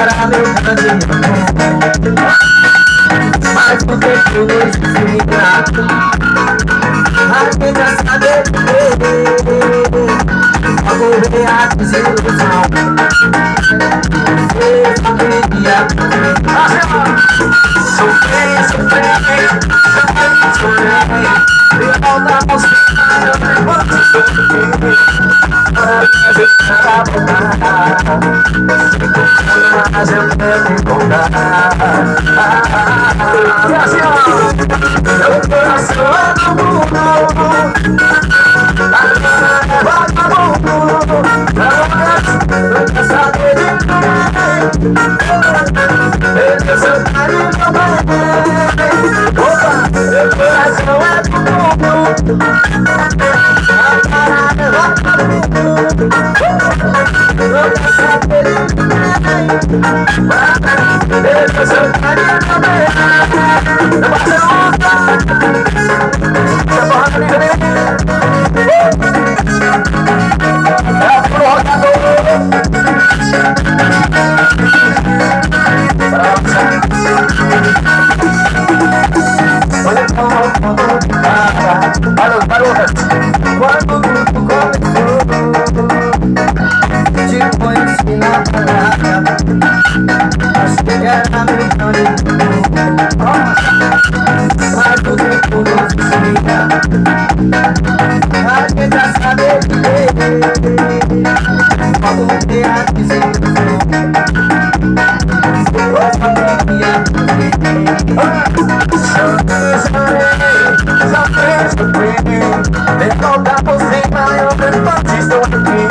era meu caminho. Mas por que tu não explica? A quem já sabe vou ver a desilusão. Você só queria sofrer, sofrer, sofrer. E volta por cima, eu nem vou te sofrer. Para me ajudar a voltar. Mas eu quero encontrar. E assim, ó, meu coração é do mundo. Agora é vagabundo. Não quer saber de ninguém. Esse seu carinho também. Opa, meu coração é do mundo. Agora é vagabundo. Não quer saber de ninguém. Esse seu carinho também. Não vai ser outra. Você porra comigo, né? Quando tudo começou, te conheci na parada. Achei que era meu sonho. Mas o tempo não se explica. A quem já sabe como ter a desilusão. Sua família voltar por cima, eu mesmo estou aqui.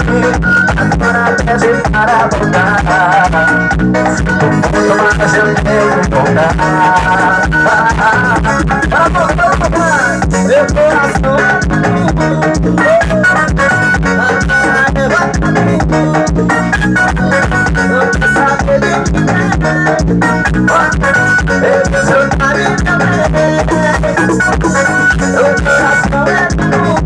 Agora pede para voltar. Muito mais eu tenho que voltar. Vamos, meu coração. Não quer saber de ninguém. Esse seu carinho também. Meu coração é do mundo.